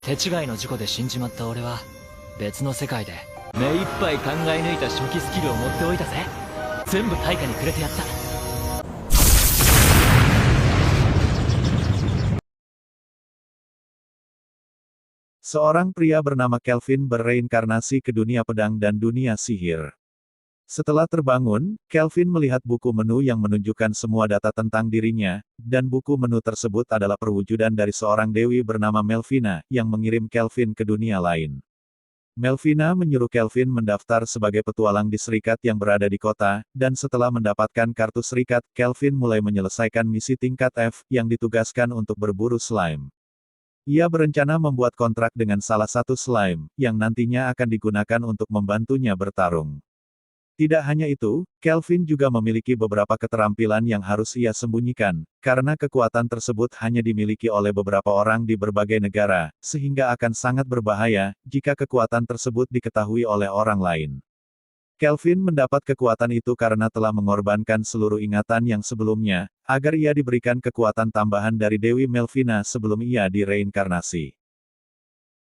手違いの事故で死んじまった俺は、別の世界で目いっぱい考え抜いた初期スキルを持っておいたぜ。全部対価にくれてやった。Seorang pria bernama Kelvin bereinkarnasi ke dunia pedang dan dunia sihir. Setelah terbangun, Kelvin melihat buku menu yang menunjukkan semua data tentang dirinya, dan buku menu tersebut adalah perwujudan dari seorang dewi bernama Melvina, yang mengirim Kelvin ke dunia lain. Melvina menyuruh Kelvin mendaftar sebagai petualang di serikat yang berada di kota, dan setelah mendapatkan kartu serikat, Kelvin mulai menyelesaikan misi tingkat F, yang ditugaskan untuk berburu slime. Ia berencana membuat kontrak dengan salah satu slime, yang nantinya akan digunakan untuk membantunya bertarung. Tidak hanya itu, Kelvin juga memiliki beberapa keterampilan yang harus ia sembunyikan, karena kekuatan tersebut hanya dimiliki oleh beberapa orang di berbagai negara, sehingga akan sangat berbahaya, jika kekuatan tersebut diketahui oleh orang lain. Kelvin mendapat kekuatan itu karena telah mengorbankan seluruh ingatan yang sebelumnya, agar ia diberikan kekuatan tambahan dari Dewi Melvina sebelum ia direinkarnasi.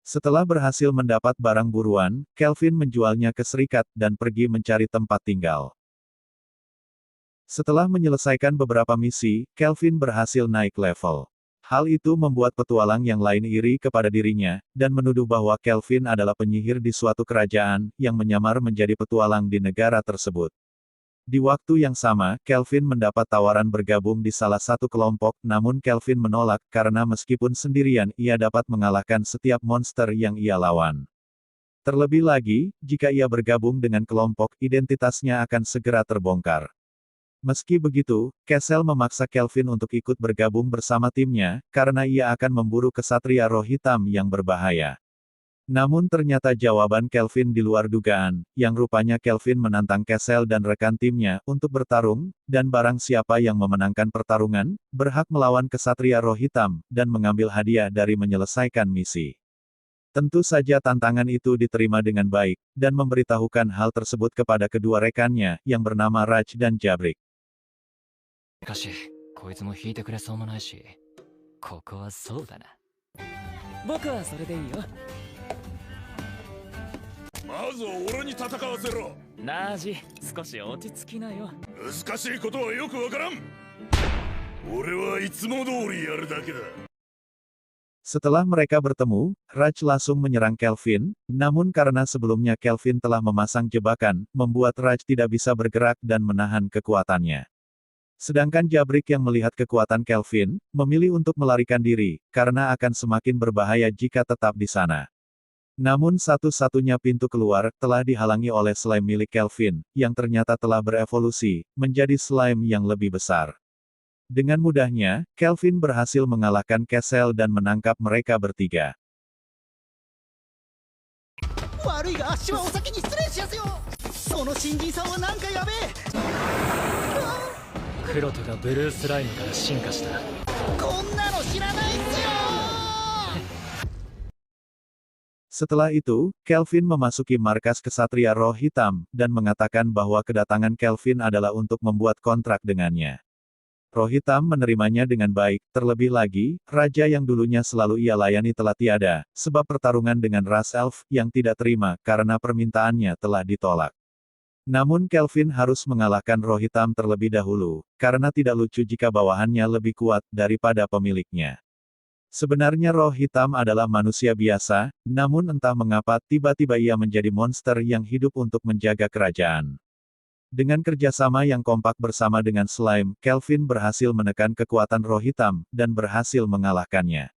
Setelah berhasil mendapat barang buruan, Kelvin menjualnya ke serikat, dan pergi mencari tempat tinggal. Setelah menyelesaikan beberapa misi, Kelvin berhasil naik level. Hal itu membuat petualang yang lain iri kepada dirinya, dan menuduh bahwa Kelvin adalah penyihir di suatu kerajaan, yang menyamar menjadi petualang di negara tersebut. Di waktu yang sama, Kelvin mendapat tawaran bergabung di salah satu kelompok, namun Kelvin menolak, karena meskipun sendirian, ia dapat mengalahkan setiap monster yang ia lawan. Terlebih lagi, jika ia bergabung dengan kelompok, identitasnya akan segera terbongkar. Meski begitu, Kessel memaksa Kelvin untuk ikut bergabung bersama timnya, karena ia akan memburu kesatria roh hitam yang berbahaya. Namun ternyata jawaban Kelvin di luar dugaan, yang rupanya Kelvin menantang Kessel dan rekan timnya, untuk bertarung, dan barang siapa yang memenangkan pertarungan, berhak melawan kesatria roh hitam, dan mengambil hadiah dari menyelesaikan misi. Tentu saja tantangan itu diterima dengan baik, dan memberitahukan hal tersebut kepada kedua rekannya, yang bernama Raj dan Jabrik. しかし、こいつも引いてくれそうもないし、ここはそうだな。僕はそれでいいよ。まず俺に戦わせろ。ナージ、少し落ち着きなよ。難しいことはよくわからん。俺はいつも通りやるだけだ。 Setelah mereka bertemu, Raj langsung menyerang Kelvin, namun karena sebelumnya Kelvin telah memasang jebakan, membuat Raj tidak bisa bergerak dan menahan kekuatannya. Sedangkan Jabrik yang melihat kekuatan Kelvin, memilih untuk melarikan diri, karena akan semakin berbahaya jika tetap di sana. Namun satu-satunya pintu keluar, telah dihalangi oleh slime milik Kelvin, yang ternyata telah berevolusi, menjadi slime yang lebih besar. Dengan mudahnya, Kelvin berhasil mengalahkan Kessel dan menangkap mereka bertiga. 悪いがあっしはお先に失礼しやすよ。その新人さんはなんかやべえ。クロトがブルースライムから進化した。こんなの知らないっすよ。 Setelah itu, Kelvin memasuki markas kesatria roh hitam, dan mengatakan bahwa kedatangan Kelvin adalah untuk membuat kontrak dengannya. Roh hitam menerimanya dengan baik, terlebih lagi, raja yang dulunya selalu ia layani telah tiada, sebab pertarungan dengan ras elf, yang tidak terima, karena permintaannya telah ditolak. Namun Kelvin harus mengalahkan roh hitam terlebih dahulu, karena tidak lucu jika bawahannya lebih kuat daripada pemiliknya. Sebenarnya roh hitam adalah manusia biasa, namun entah mengapa tiba-tiba ia menjadi monster yang hidup untuk menjaga kerajaan. Dengan kerjasama yang kompak bersama dengan slime, Kelvin berhasil menekan kekuatan roh hitam, dan berhasil mengalahkannya.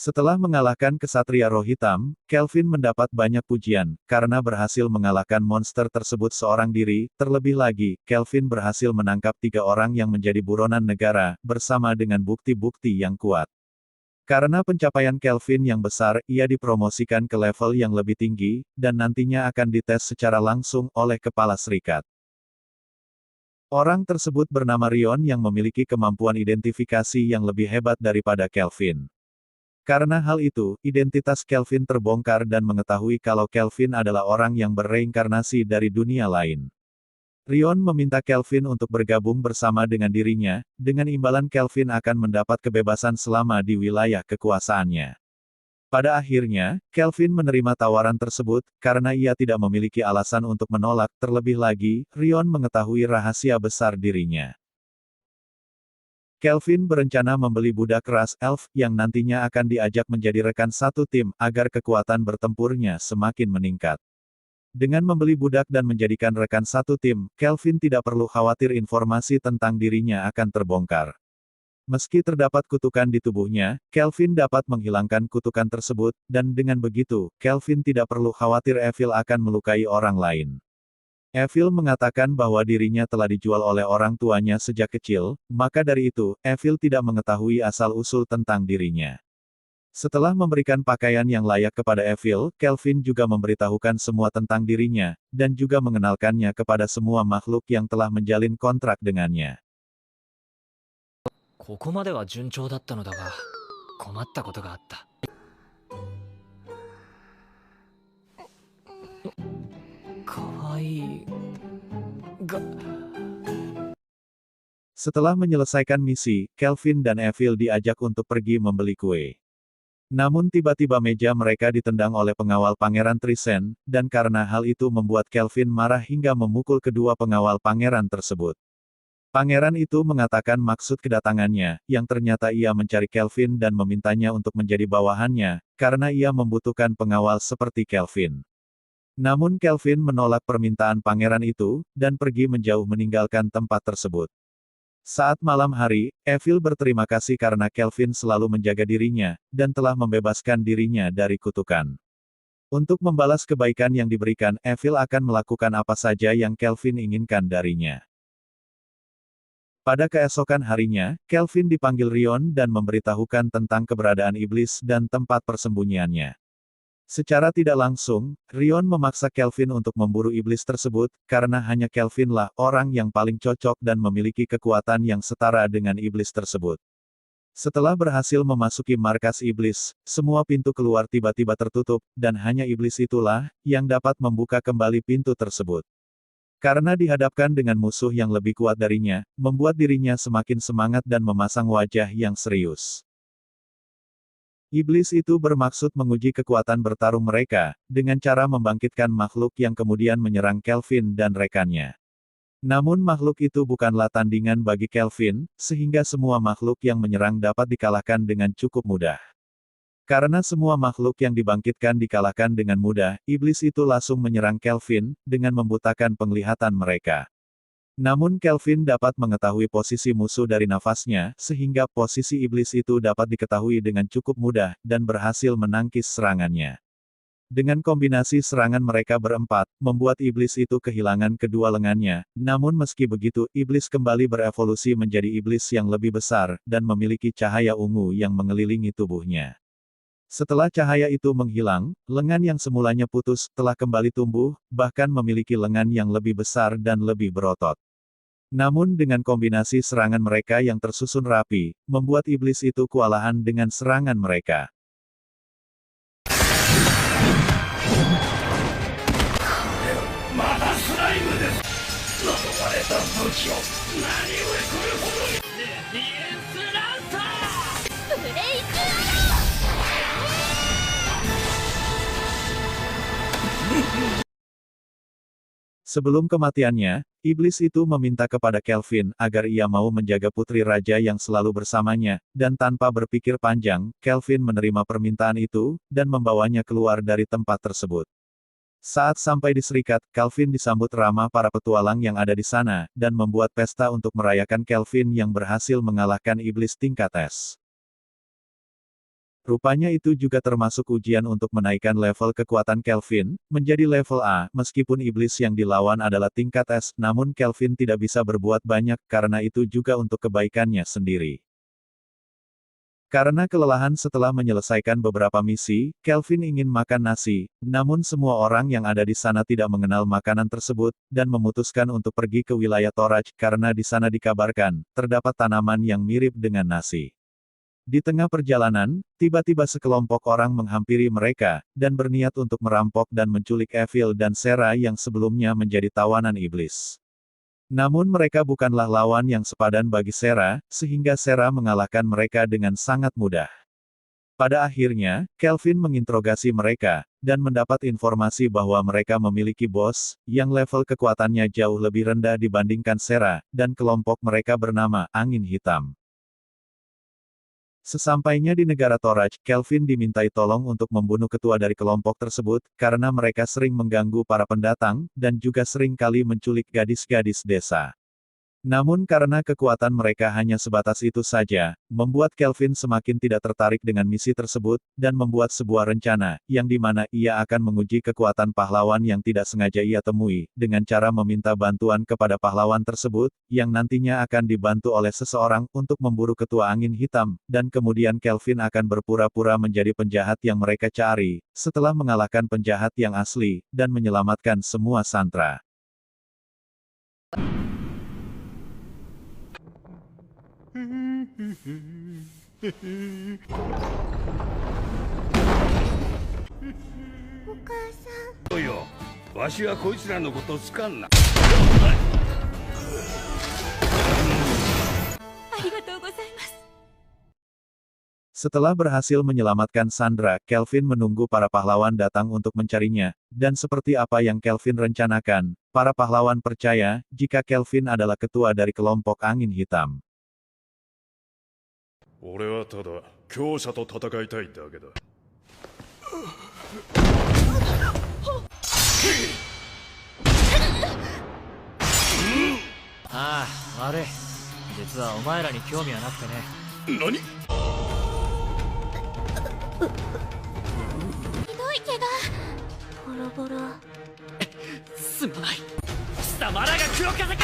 Setelah mengalahkan kesatria roh hitam, Kelvin mendapat banyak pujian, karena berhasil mengalahkan monster tersebut seorang diri, terlebih lagi, Kelvin berhasil menangkap 3 orang yang menjadi buronan negara, bersama dengan bukti-bukti yang kuat. Karena pencapaian Kelvin yang besar, ia dipromosikan ke level yang lebih tinggi, dan nantinya akan dites secara langsung oleh Kepala Serikat. Orang tersebut bernama Rion yang memiliki kemampuan identifikasi yang lebih hebat daripada Kelvin. Karena hal itu, identitas Kelvin terbongkar dan mengetahui kalau Kelvin adalah orang yang berreinkarnasi dari dunia lain. Rion meminta Kelvin untuk bergabung bersama dengan dirinya, dengan imbalan Kelvin akan mendapat kebebasan selama di wilayah kekuasaannya. Pada akhirnya, Kelvin menerima tawaran tersebut, karena ia tidak memiliki alasan untuk menolak, terlebih lagi, Rion mengetahui rahasia besar dirinya. Kelvin berencana membeli budak ras elf, yang nantinya akan diajak menjadi rekan satu tim, agar kekuatan bertempurnya semakin meningkat. Dengan membeli budak dan menjadikan rekan satu tim, Kelvin tidak perlu khawatir informasi tentang dirinya akan terbongkar. Meski terdapat kutukan di tubuhnya, Kelvin dapat menghilangkan kutukan tersebut, dan dengan begitu, Kelvin tidak perlu khawatir Evil akan melukai orang lain. Evil mengatakan bahwa dirinya telah dijual oleh orang tuanya sejak kecil, maka dari itu, Evil tidak mengetahui asal-usul tentang dirinya. Setelah memberikan pakaian yang layak kepada Evil, Kelvin juga memberitahukan semua tentang dirinya, dan juga mengenalkannya kepada semua makhluk yang telah menjalin kontrak dengannya. ここまでは順調だったのだが、困ったことがあった。かわいいが。 Setelah menyelesaikan misi, Kelvin dan Evil diajak untuk pergi membeli kue. Namun tiba-tiba meja mereka ditendang oleh pengawal Pangeran Trisen, dan karena hal itu membuat Kelvin marah hingga memukul kedua pengawal pangeran tersebut. Pangeran itu mengatakan maksud kedatangannya, yang ternyata ia mencari Kelvin dan memintanya untuk menjadi bawahannya, karena ia membutuhkan pengawal seperti Kelvin. Namun Kelvin menolak permintaan pangeran itu, dan pergi menjauh meninggalkan tempat tersebut. Saat malam hari, Evil berterima kasih karena Kelvin selalu menjaga dirinya, dan telah membebaskan dirinya dari kutukan. Untuk membalas kebaikan yang diberikan, Evil akan melakukan apa saja yang Kelvin inginkan darinya. Pada keesokan harinya, Kelvin dipanggil Rion dan memberitahukan tentang keberadaan iblis dan tempat persembunyiannya. Secara tidak langsung, Rion memaksa Kelvin untuk memburu iblis tersebut, karena hanya Kelvinlah orang yang paling cocok dan memiliki kekuatan yang setara dengan iblis tersebut. Setelah berhasil memasuki markas iblis, semua pintu keluar tiba-tiba tertutup, dan hanya iblis itulah yang dapat membuka kembali pintu tersebut. Karena dihadapkan dengan musuh yang lebih kuat darinya, membuat dirinya semakin semangat dan memasang wajah yang serius. Iblis itu bermaksud menguji kekuatan bertarung mereka, dengan cara membangkitkan makhluk yang kemudian menyerang Kelvin dan rekannya. Namun makhluk itu bukanlah tandingan bagi Kelvin, sehingga semua makhluk yang menyerang dapat dikalahkan dengan cukup mudah. Karena semua makhluk yang dibangkitkan dikalahkan dengan mudah, iblis itu langsung menyerang Kelvin, dengan membutakan penglihatan mereka. Namun Kelvin dapat mengetahui posisi musuh dari nafasnya, sehingga posisi iblis itu dapat diketahui dengan cukup mudah, dan berhasil menangkis serangannya. Dengan kombinasi serangan mereka berempat, membuat iblis itu kehilangan kedua lengannya, namun meski begitu, iblis kembali berevolusi menjadi iblis yang lebih besar, dan memiliki cahaya ungu yang mengelilingi tubuhnya. Setelah cahaya itu menghilang, lengan yang semulanya putus, telah kembali tumbuh, bahkan memiliki lengan yang lebih besar dan lebih berotot. Namun dengan kombinasi serangan mereka yang tersusun rapi, membuat iblis itu kewalahan dengan serangan mereka. Sebelum kematiannya, iblis itu meminta kepada Kelvin agar ia mau menjaga putri raja yang selalu bersamanya, dan tanpa berpikir panjang, Kelvin menerima permintaan itu, dan membawanya keluar dari tempat tersebut. Saat sampai di Serikat, Kelvin disambut ramah para petualang yang ada di sana, dan membuat pesta untuk merayakan Kelvin yang berhasil mengalahkan iblis tingkat S. Rupanya itu juga termasuk ujian untuk menaikkan level kekuatan Kelvin, menjadi level A, meskipun iblis yang dilawan adalah tingkat S, namun Kelvin tidak bisa berbuat banyak, karena itu juga untuk kebaikannya sendiri. Karena kelelahan setelah menyelesaikan beberapa misi, Kelvin ingin makan nasi, namun semua orang yang ada di sana tidak mengenal makanan tersebut, dan memutuskan untuk pergi ke wilayah Torach karena di sana dikabarkan, terdapat tanaman yang mirip dengan nasi. Di tengah perjalanan, tiba-tiba sekelompok orang menghampiri mereka, dan berniat untuk merampok dan menculik Evil dan Sarah yang sebelumnya menjadi tawanan iblis. Namun mereka bukanlah lawan yang sepadan bagi Sarah, sehingga Sarah mengalahkan mereka dengan sangat mudah. Pada akhirnya, Kelvin menginterogasi mereka, dan mendapat informasi bahwa mereka memiliki bos, yang level kekuatannya jauh lebih rendah dibandingkan Sarah, dan kelompok mereka bernama Angin Hitam. Sesampainya di negara Torach, Kelvin dimintai tolong untuk membunuh ketua dari kelompok tersebut, karena mereka sering mengganggu para pendatang, dan juga sering kali menculik gadis-gadis desa. Namun karena kekuatan mereka hanya sebatas itu saja, membuat Kelvin semakin tidak tertarik dengan misi tersebut, dan membuat sebuah rencana, yang dimana ia akan menguji kekuatan pahlawan yang tidak sengaja ia temui, dengan cara meminta bantuan kepada pahlawan tersebut, yang nantinya akan dibantu oleh seseorang untuk memburu ketua Angin Hitam, dan kemudian Kelvin akan berpura-pura menjadi penjahat yang mereka cari, setelah mengalahkan penjahat yang asli, dan menyelamatkan semua Santra.おいよ、わしはこいつらのこと好かんな。ありがとうございます。 Setelah berhasil menyelamatkan Sandra, Kelvin menunggu para pahlawan datang untuk mencarinya, dan seperti apa yang Kelvin rencanakan, para pahlawan percaya, jika Kelvin adalah ketua dari kelompok Angin Hitam. 俺はただ強者と戦いたいだけだ。ああ、悪い。実はお前らに興味はなくてね。何？ひどい怪我。ボロボロ。すまない。貴様らが黒風か。